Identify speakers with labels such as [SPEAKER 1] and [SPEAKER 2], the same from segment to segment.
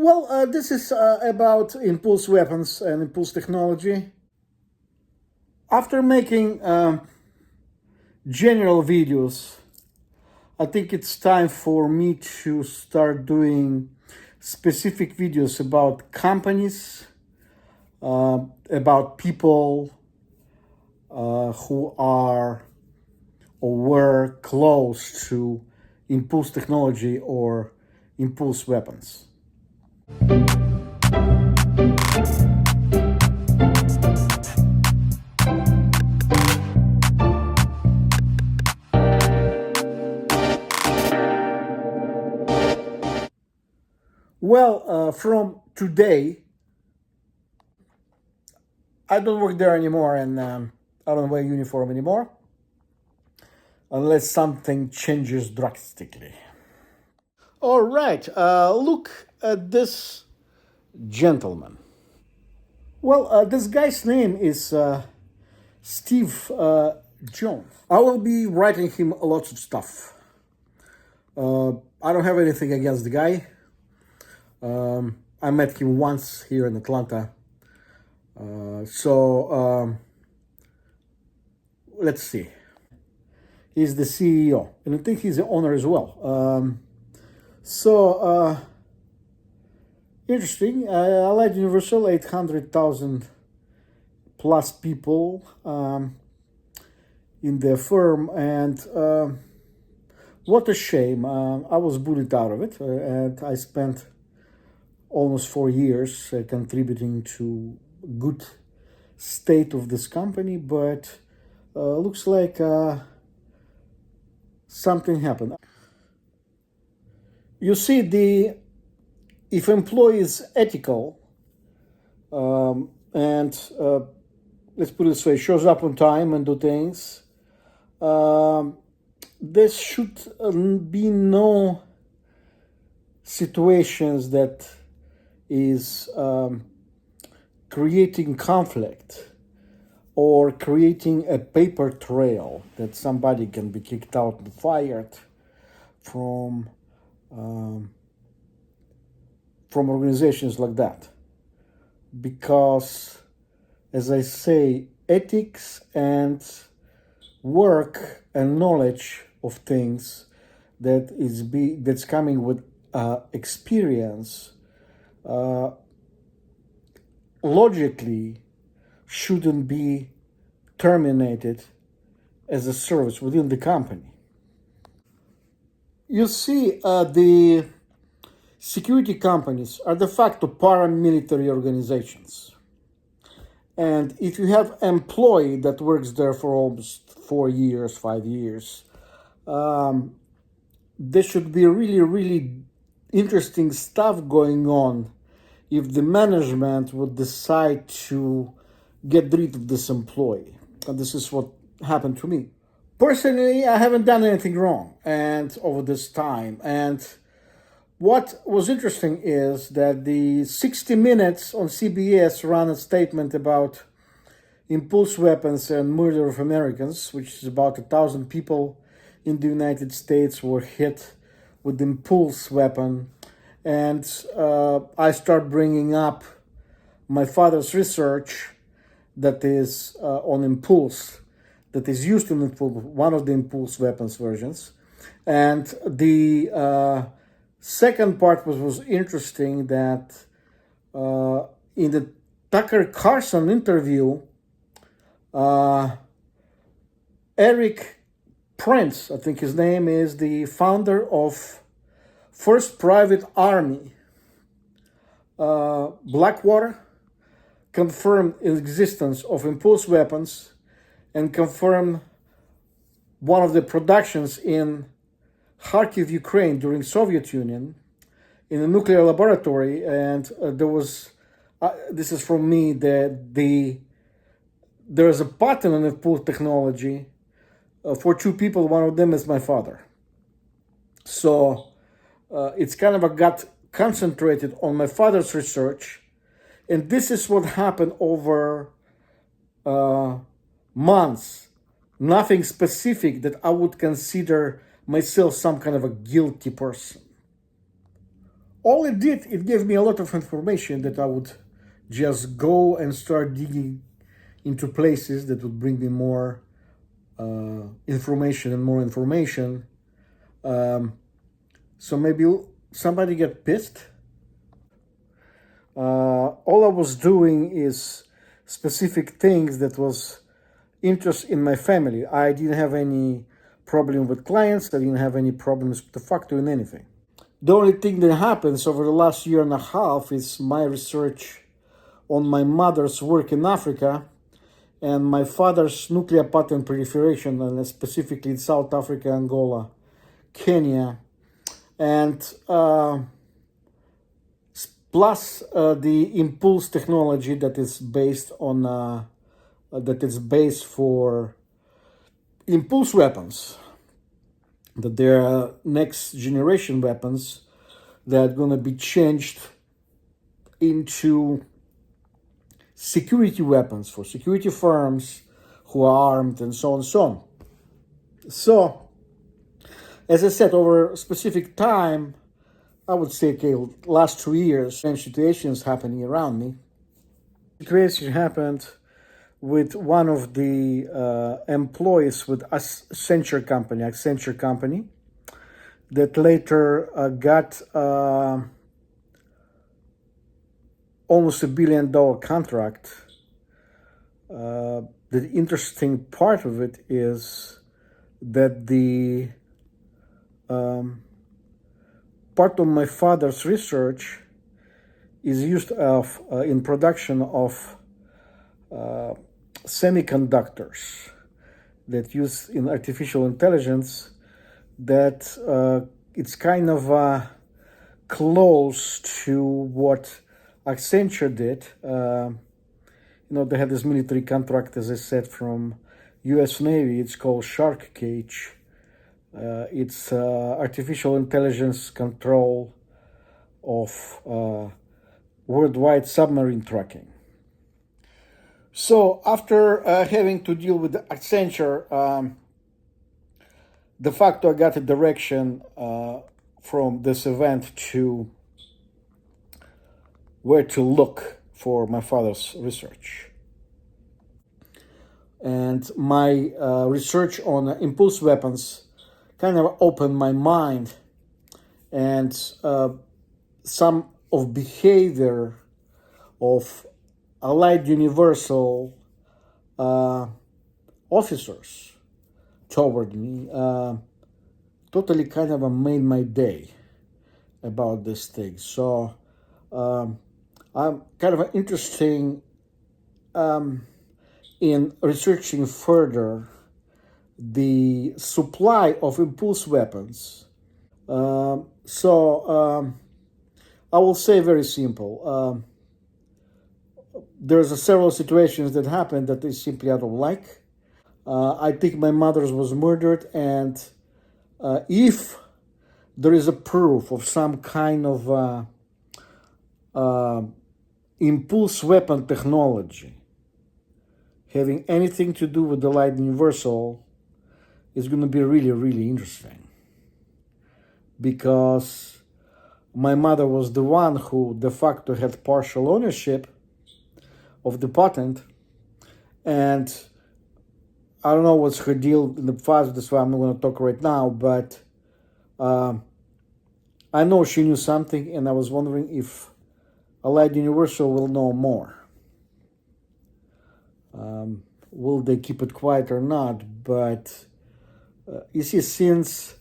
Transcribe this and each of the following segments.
[SPEAKER 1] This is about impulse weapons and impulse technology. After making general videos, I think it's time for me to start doing specific videos about companies, about people who are or were close to impulse technology or impulse weapons. From today, I don't work there anymore, and I don't wear uniform anymore, unless something changes drastically. All right, look at this gentleman. This guy's name is Steve Jones. I will be writing him lots of stuff. I don't have anything against the guy. I met him once here in Atlanta. Let's see. He's the CEO, and I think he's the owner as well. Interesting. Allied Universal, 800,000 plus people in their firm, and what a shame. I was bullied out of it, and I spent almost 4 years contributing to good state of this company, but looks like something happened. You see, if employee is ethical and let's put it this way, shows up on time and do things, there should be no situations that is creating conflict or creating a paper trail that somebody can be kicked out and fired from organizations like that. Because, as I say, ethics and work and knowledge of things that's coming with experience logically shouldn't be terminated as a service within the company. You see, the security companies are de facto paramilitary organizations. And if you have an employee that works there for almost 4 years, 5 years, there should be really, really interesting stuff going on if the management would decide to get rid of this employee. And this is what happened to me. Personally, I haven't done anything wrong and over this time. And what was interesting is that the 60 Minutes on CBS ran a statement about impulse weapons and murder of Americans, which is about 1,000 people in the United States were hit with impulse weapon. And I start bringing up my father's research that is on impulse, that is used in one of the impulse weapons versions. And the second part was interesting, that in the Tucker Carlson interview, Eric Prince, I think his name is, the founder of First Private Army, Blackwater, confirmed the existence of impulse weapons and confirmed one of the productions in Kharkiv, Ukraine, during Soviet Union, in a nuclear laboratory. And there was, this is from me, that there is a patent on impulse technology for 2 people. One of them is my father. So it's kind of got concentrated on my father's research. And this is what happened over months. Nothing specific that I would consider myself some kind of a guilty person. All it did, it gave me a lot of information that I would just go and start digging into places that would bring me more information and more information. So maybe somebody get pissed. All I was doing is specific things that was interest in my family. I didn't have any problem with clients. I didn't have any problems with the factory and anything. The only thing that happens over the last year and a half is my research on my mother's work in Africa and my father's nuclear patent proliferation, and specifically in South Africa, Angola, Kenya, and plus the impulse technology that is based on that is based for impulse weapons, that there are next generation weapons that are going to be changed into security weapons for security firms who are armed and so on and so on. So, as I said, over a specific time, I would say, okay, last 2 years, strange situations happening around me. Situation happened with one of the employees with Accenture company, that later got almost $1 billion contract. The interesting part of it is that the part of my father's research is used in production of semiconductors that use in artificial intelligence, that it's kind of close to what Accenture did. They had this military contract, as I said, from U.S. Navy. It's called Shark Cage. It's artificial intelligence control of worldwide submarine tracking. So after having to deal with Accenture, de facto I got a direction from this event to where to look for my father's research. And my research on impulse weapons kind of opened my mind, and some of behavior of Allied Universal officers toward me totally kind of made my day about this thing. So I'm kind of interesting in researching further the supply of impulse weapons. So I will say very simple. There's several situations that happened that I simply I don't like. I think my mother was murdered, and if there is a proof of some kind of impulse weapon technology having anything to do with the Allied Universal, is going to be really, really interesting. Because my mother was the one who de facto had partial ownership of the patent, and I don't know what's her deal in the past, that's why I'm not going to talk right now, but I know she knew something, and I was wondering if Allied Universal will know more. Will they keep it quiet or not? But you see, since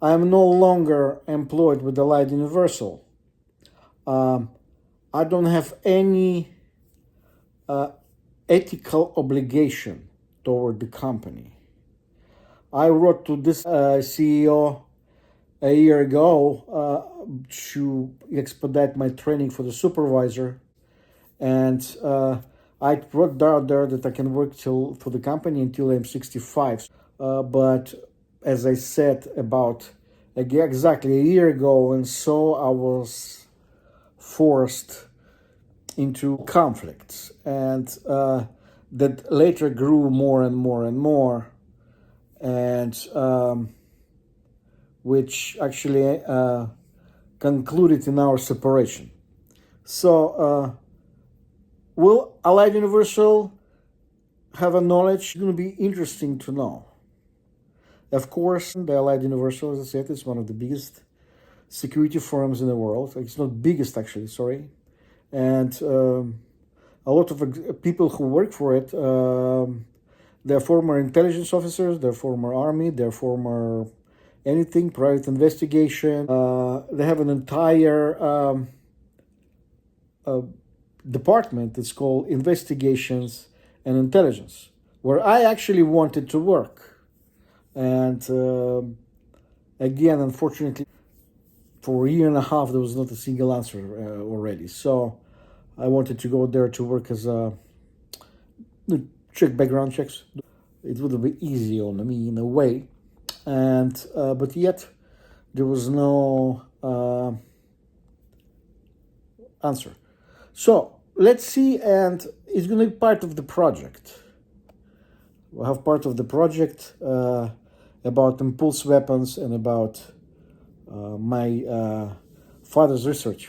[SPEAKER 1] I'm no longer employed with Allied Universal, I don't have any ethical obligation toward the company. I wrote to this CEO a year ago to expedite my training for the supervisor, and I wrote down there that I can work for the company until I'm 65. But as I said about exactly a year ago, and so I was forced into conflicts, and that later grew more and more and more, and which actually concluded in our separation. So, will Allied Universal have a knowledge? It's going to be interesting to know. Of course, the Allied Universal, as I said, is one of the biggest security firms in the world. It's not biggest, actually, sorry. And a lot of people who work for it, they're former intelligence officers, they're former army, they're former anything, private investigation. They have an entire department that's called investigations and intelligence, where I actually wanted to work. And again, unfortunately, for a year and a half, there was not a single answer already. So I wanted to go there to work as a check background checks. It would have been easy on me in a way, and but yet there was no answer. So let's see, and it's going to be part of the project. We'll have part of the project about impulse weapons and about my father's research.